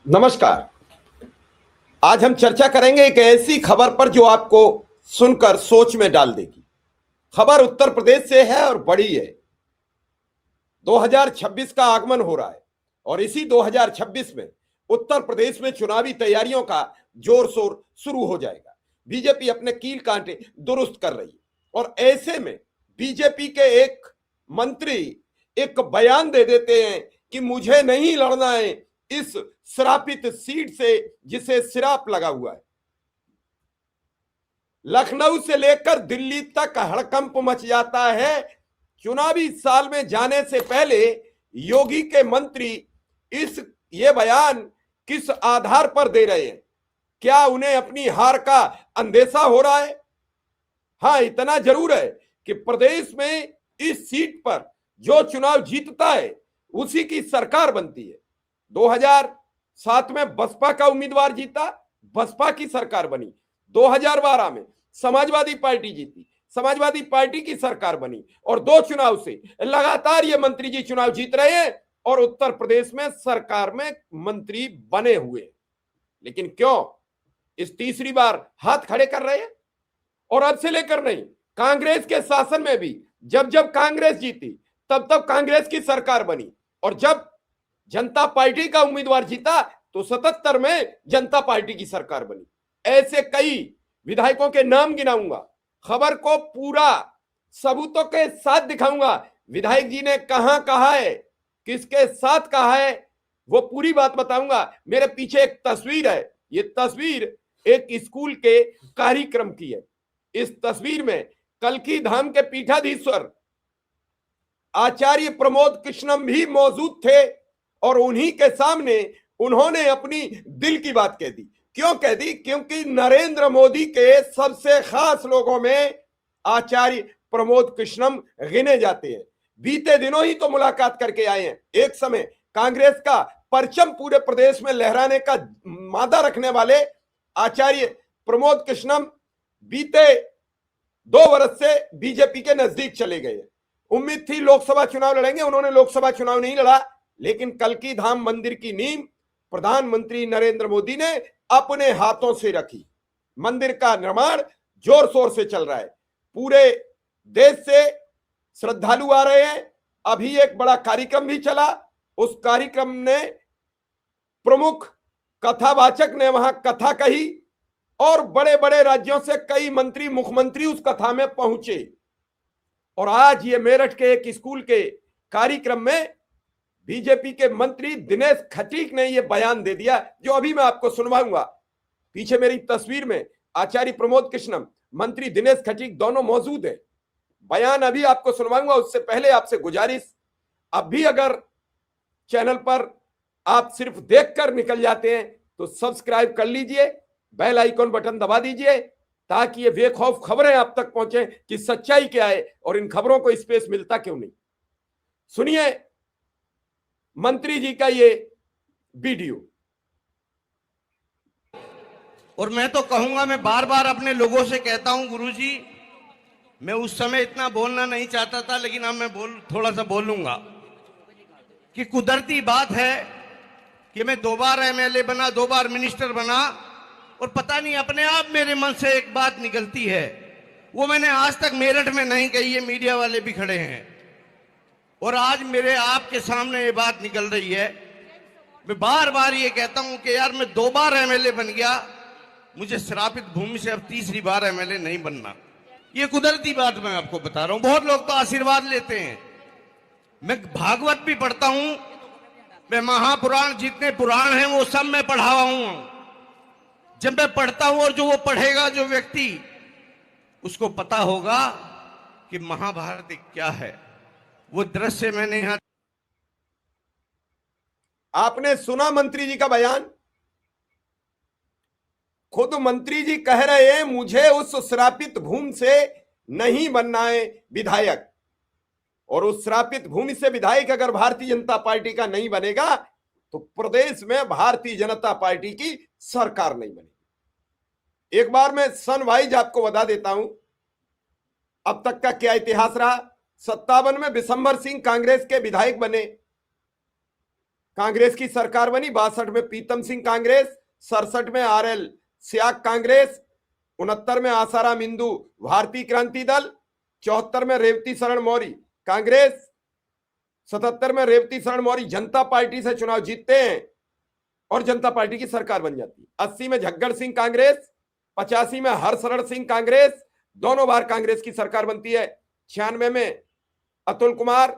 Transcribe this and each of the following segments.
नमस्कार। आज हम चर्चा करेंगे एक ऐसी खबर पर जो आपको सुनकर सोच में डाल देगी। खबर उत्तर प्रदेश से है और बड़ी है। 2026 का आगमन हो रहा है और इसी 2026 में उत्तर प्रदेश में चुनावी तैयारियों का जोर शोर शुरू हो जाएगा। बीजेपी अपने कील कांटे दुरुस्त कर रही है और ऐसे में बीजेपी के एक मंत्री एक बयान दे देते हैं कि मुझे नहीं लड़ना है इस श्रापित सीट से जिसे सिराप लगा हुआ है। लखनऊ से लेकर दिल्ली तक हड़कंप मच जाता है। चुनावी साल में जाने से पहले योगी के मंत्री ये बयान किस आधार पर दे रहे हैं? क्या उन्हें अपनी हार का अंदेशा हो रहा है? हाँ, इतना जरूर है कि प्रदेश में इस सीट पर जो चुनाव जीतता है उसी की सरकार बनती है। 2007 में बसपा का उम्मीदवार जीता, बसपा की सरकार बनी। 2012 में समाजवादी पार्टी जीती, समाजवादी पार्टी की सरकार बनी और दो चुनाव से लगातार ये मंत्री जी चुनाव जीत रहे हैं और उत्तर प्रदेश में सरकार में मंत्री बने हुए। लेकिन क्यों इस तीसरी बार हाथ खड़े कर रहे हैं? और अब से लेकर नहीं, कांग्रेस के शासन में भी जब जब कांग्रेस जीती तब तब कांग्रेस की सरकार बनी और जब जनता पार्टी का उम्मीदवार जीता तो 77 में जनता पार्टी की सरकार बनी। ऐसे कई विधायकों के नाम गिनाऊंगा, खबर को पूरा सबूतों के साथ दिखाऊंगा। विधायक जी ने कहां कहा है, किसके साथ कहा है, वो पूरी बात बताऊंगा। मेरे पीछे एक तस्वीर है, ये तस्वीर एक स्कूल के कार्यक्रम की है। इस तस्वीर में कल्की धाम के पीठाधीश्वर आचार्य प्रमोद कृष्णम भी मौजूद थे और उन्हीं के सामने उन्होंने अपनी दिल की बात कह दी। क्यों कह दी? क्योंकि नरेंद्र मोदी के सबसे खास लोगों में आचार्य प्रमोद कृष्णम गिने जाते हैं। बीते दिनों ही तो मुलाकात करके आए हैं। एक समय कांग्रेस का परचम पूरे प्रदेश में लहराने का मादा रखने वाले आचार्य प्रमोद कृष्णम बीते 2 वर्ष से बीजेपी के नजदीक चले गए। उम्मीद थी लोकसभा चुनाव लड़ेंगे, उन्होंने लोकसभा चुनाव नहीं लड़ा, लेकिन कल्की धाम मंदिर की नींव प्रधानमंत्री नरेंद्र मोदी ने अपने हाथों से रखी। मंदिर का निर्माण जोर शोर से चल रहा है, पूरे देश से श्रद्धालु आ रहे हैं। अभी एक बड़ा कार्यक्रम भी चला, उस कार्यक्रम ने प्रमुख कथावाचक ने वहां कथा कही और बड़े बड़े राज्यों से कई मंत्री मुख्यमंत्री उस कथा में पहुंचे। और आज ये मेरठ के एक स्कूल के कार्यक्रम में बीजेपी के मंत्री दिनेश खटीक ने यह बयान दे दिया जो अभी मैं आपको सुनवाऊंगा। पीछे मेरी तस्वीर में आचार्य प्रमोद कृष्णम, मंत्री दिनेश खटीक दोनों मौजूद है। बयान अभी आपको सुनवाऊंगा, उससे पहले आपसे गुजारिश, अब भी अगर चैनल पर आप सिर्फ देखकर निकल जाते हैं तो सब्सक्राइब कर लीजिए, बेल आइकॉन बटन दबा दीजिए ताकि ये बेखौफ खबरें आप तक पहुंचे कि सच्चाई क्या है और इन खबरों को स्पेस मिलता क्यों नहीं। सुनिए मंत्री जी का ये वीडियो। और मैं तो कहूंगा, मैं बार बार अपने लोगों से कहता हूं, गुरुजी मैं उस समय इतना बोलना नहीं चाहता था, लेकिन अब मैं थोड़ा सा बोलूंगा कि कुदरती बात है कि मैं 2 बार एमएलए बना, 2 बार मिनिस्टर बना और पता नहीं अपने आप मेरे मन से एक बात निकलती है, वो मैंने आज तक मेरठ में नहीं कही है, मीडिया वाले भी खड़े हैं और आज मेरे आपके सामने ये बात निकल रही है। मैं बार बार ये कहता हूं कि यार मैं 2 बार एमएलए बन गया, मुझे श्रापित भूमि से अब तीसरी बार एमएलए नहीं बनना। ये कुदरती बात मैं आपको बता रहा हूं। बहुत लोग तो आशीर्वाद लेते हैं, मैं भागवत भी पढ़ता हूं, मैं महापुराण जितने पुराण हैं वो सब मैं पढ़ा हूं। जब मैं पढ़ता हूं और जो वो पढ़ेगा जो व्यक्ति, उसको पता होगा कि महाभारत क्या है। वो दृश्य मैंने यहां। आपने सुना मंत्री जी का बयान? खुद मंत्री जी कह रहे हैं मुझे उस श्रापित भूमि से नहीं बनना है विधायक, और उस श्रापित भूमि से विधायक अगर भारतीय जनता पार्टी का नहीं बनेगा तो प्रदेश में भारतीय जनता पार्टी की सरकार नहीं बनेगी। एक बार मैं सन वाइज आपको बता देता हूं अब तक का क्या इतिहास रहा। 57 में बिशंबर सिंह कांग्रेस के विधायक बने, कांग्रेस की सरकार बनी। 62 में प्रीतम सिंह कांग्रेस, 67 में RL स्याग कांग्रेस, 69 में आसाराम इंदू भारतीय क्रांति दल, 74 में रेवती शरण मौर्य कांग्रेस, 77 में रेवती शरण मौर्य जनता पार्टी से चुनाव जीतते हैं और जनता पार्टी की सरकार बन जाती है। 80 में झग्गड़ सिंह कांग्रेस, 85 में हरशरण सिंह कांग्रेस, दोनों बार कांग्रेस की सरकार बनती है। 96 में अतुल कुमार,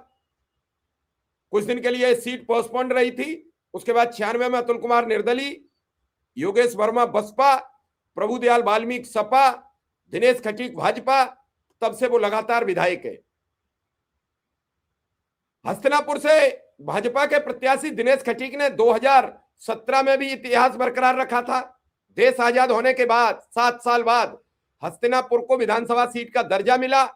कुछ दिन के लिए सीट पोस्टपोन्ड रही थी, उसके बाद 96 में अतुल कुमार निर्दलीय, योगेश वर्मा बसपा, प्रभुदयाल वाल्मीकि सपा, दिनेश खटीक भाजपा, तब से वो लगातार विधायक है। हस्तिनापुर से भाजपा के प्रत्याशी दिनेश खटीक ने 2017 में भी इतिहास बरकरार रखा था। देश आजाद होने के बाद 7 साल बाद हस्तिनापुर को विधानसभा सीट का दर्जा मिला।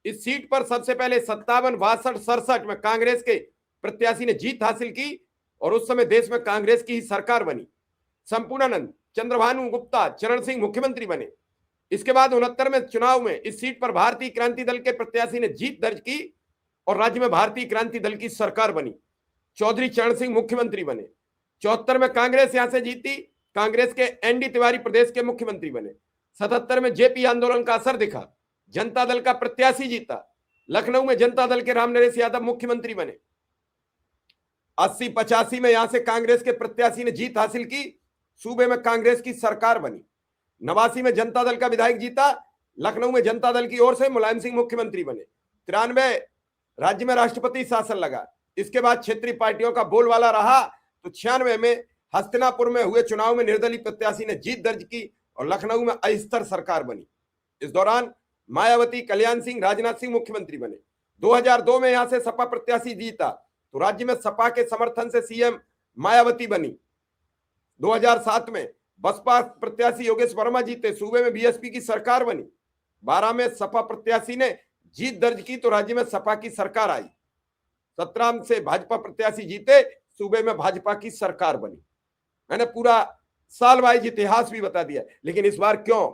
इस सीट पर सबसे पहले 57, 62, 67 में कांग्रेस के प्रत्याशी ने जीत हासिल की और उस समय देश में कांग्रेस की ही सरकार बनी। संपूर्णानंद, चंद्रभानु गुप्ता, चरण सिंह मुख्यमंत्री बने। इसके बाद 69 में चुनाव में इस सीट पर भारतीय क्रांति दल के प्रत्याशी ने जीत दर्ज की और राज्य में भारतीय क्रांति दल की सरकार बनी। चौधरी चरण सिंह मुख्यमंत्री बने। 74 में कांग्रेस यहां से जीती, कांग्रेस के ND तिवारी प्रदेश के मुख्यमंत्री बने। 77 में JP आंदोलन का असर दिखा, जनता दल का प्रत्याशी जीता। लखनऊ में जनता दल के राम नरेश यादव मुख्यमंत्री बने। 80-85 में यहां से कांग्रेस के प्रत्याशी ने जीत हासिल की, सूबे में कांग्रेस की सरकार बनी। 89 में जनता दल का विधायक जीता, लखनऊ में जनता दल की ओर से मुलायम सिंह मुख्यमंत्री बने। 93 राज्य में राष्ट्रपति शासन लगा। इसके बाद क्षेत्रीय पार्टियों का बोलबाला रहा तो 96 में हस्तिनापुर में हुए चुनाव में निर्दलीय प्रत्याशी ने जीत दर्ज की और लखनऊ में अस्थिर सरकार बनी। इस दौरान मायावती, कल्याण सिंह, राजनाथ सिंह मुख्यमंत्री बने। 2002 में यहां से सपा प्रत्याशी जीता तो राज्य में सपा के समर्थन से CM मायावती बनी। 2007 में बसपा प्रत्याशी योगेश वर्मा जीते, सूबे में BSP की सरकार बनी। 12 में सपा प्रत्याशी ने जीत दर्ज की तो राज्य में सपा की सरकार आई। 17 से भाजपा प्रत्याशी जीते, सूबे में भाजपा की सरकार बनी। मैंने पूरा साल वाइज इतिहास भी बता दिया, लेकिन इस बार क्यों,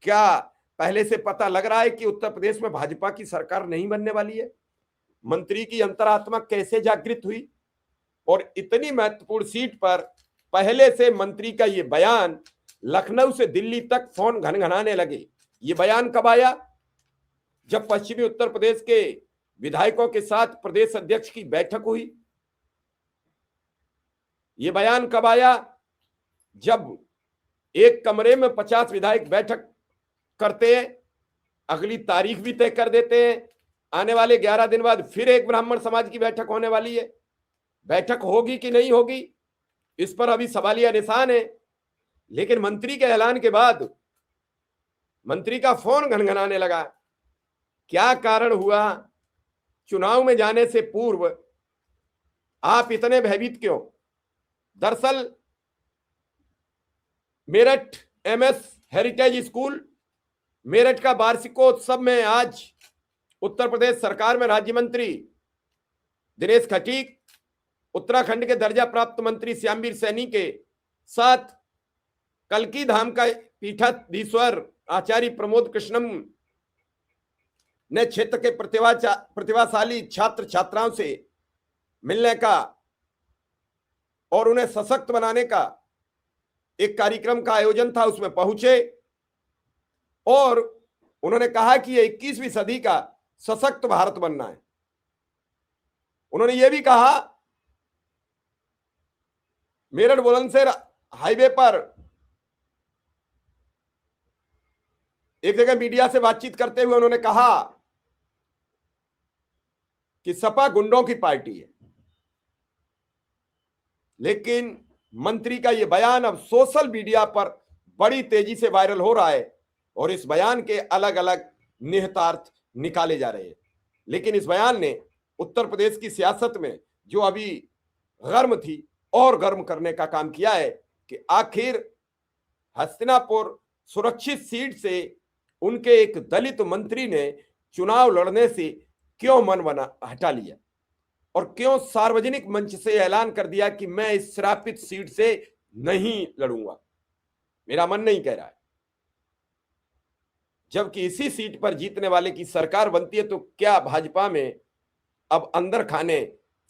क्या पहले से पता लग रहा है कि उत्तर प्रदेश में भाजपा की सरकार नहीं बनने वाली है? मंत्री की अंतरात्मा कैसे जागृत हुई? और इतनी महत्वपूर्ण सीट पर पहले से मंत्री का ये बयान, लखनऊ से दिल्ली तक फोन घनघनाने लगे। ये बयान कब आया? जब पश्चिमी उत्तर प्रदेश के विधायकों के साथ प्रदेश अध्यक्ष की बैठक हुई। ये बयान कब आया? जब एक कमरे में 50 विधायक बैठक करते हैं, अगली तारीख भी तय कर देते हैं, आने वाले 11 दिन बाद फिर एक ब्राह्मण समाज की बैठक होने वाली है। बैठक होगी कि नहीं होगी, इस पर अभी सवालिया निशान है। लेकिन मंत्री के ऐलान के बाद मंत्री का फोन घनघनाने लगा। क्या कारण हुआ? चुनाव में जाने से पूर्व आप इतने भयभीत क्यों? दरअसल Meerut MS heritage school Meerut का वार्षिकोत्सव में आज उत्तर प्रदेश सरकार में राज्य मंत्री दिनेश खटीक, उत्तराखंड के दर्जा प्राप्त मंत्री श्यामवीर सैनी के साथ कल्की धाम का पीठाधीश्वर आचार्य प्रमोद कृष्णम ने क्षेत्र के प्रतिभाशाली छात्र छात्राओं से मिलने का और उन्हें सशक्त बनाने का एक कार्यक्रम का आयोजन था। उसमें पहुंचे और उन्होंने कहा कि ये 21वीं सदी का सशक्त भारत बनना है। उन्होंने ये भी कहा, मेरठ बुलंदशहर हाईवे पर एक जगह मीडिया से बातचीत करते हुए उन्होंने कहा कि सपा गुंडों की पार्टी है। लेकिन मंत्री का यह बयान अब सोशल मीडिया पर बड़ी तेजी से वायरल हो रहा है और इस बयान के अलग अलग निहितार्थ निकाले जा रहे हैं। लेकिन इस बयान ने उत्तर प्रदेश की सियासत में जो अभी गर्म थी और गर्म करने का काम किया है कि आखिर हस्तिनापुर सुरक्षित सीट से उनके एक दलित मंत्री ने चुनाव लड़ने से क्यों मन बना हटा लिया और क्यों सार्वजनिक मंच से ऐलान कर दिया कि मैं इस श्रापित सीट से नहीं लड़ूंगा, मेरा मन नहीं कह रहा है। जबकि इसी सीट पर जीतने वाले की सरकार बनती है तो क्या भाजपा में अब अंदर खाने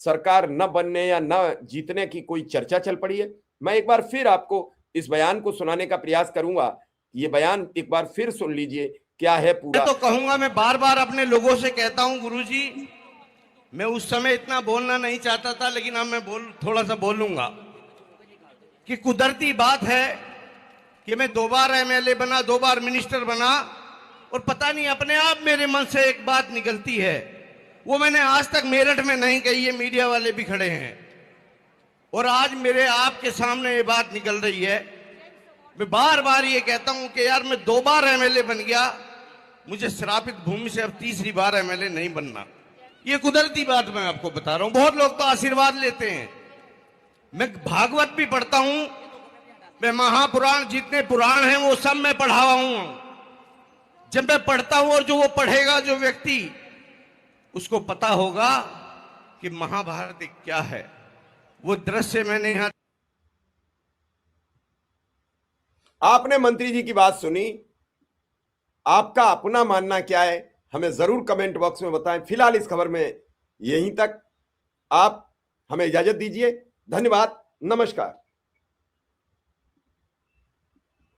सरकार न बनने या न जीतने की कोई चर्चा चल पड़ी है। मैं एक बार फिर आपको इस बयान को सुनाने का प्रयास करूंगा। ये बयान एक बार फिर सुन लीजिए, क्या है पूरा। मैं तो कहूंगा, मैं बार बार अपने लोगों से कहता हूं गुरुजी, मैं उस समय इतना बोलना नहीं चाहता था, लेकिन अब मैं थोड़ा सा बोलूंगा कि कुदरती बात है कि मैं 2 बार एमएलए बना, 2 बार मिनिस्टर बना, और पता नहीं अपने आप मेरे मन से एक बात निकलती है, वो मैंने आज तक मेरठ में नहीं कही है, मीडिया वाले भी खड़े हैं, और आज मेरे आपके सामने ये बात निकल रही है। मैं बार बार ये कहता हूं कि यार, मैं 2 बार एमएलए बन गया, मुझे श्रापित भूमि से अब तीसरी बार एमएलए नहीं बनना। ये कुदरती बात मैं आपको बता रहा हूं। बहुत लोग तो आशीर्वाद लेते हैं, मैं भागवत भी पढ़ता हूं, मैं महापुराण, जितने पुराण हैं वो सब मैं पढ़ा हूं। जब मैं पढ़ता हूं, और जो वो पढ़ेगा जो व्यक्ति, उसको पता होगा कि महाभारत क्या है। वो दृश्य मैंने यहां। आपने मंत्री जी की बात सुनी, आपका अपना मानना क्या है हमें जरूर कमेंट बॉक्स में बताएं। फिलहाल इस खबर में यहीं तक, आप हमें इजाजत दीजिए। धन्यवाद, नमस्कार।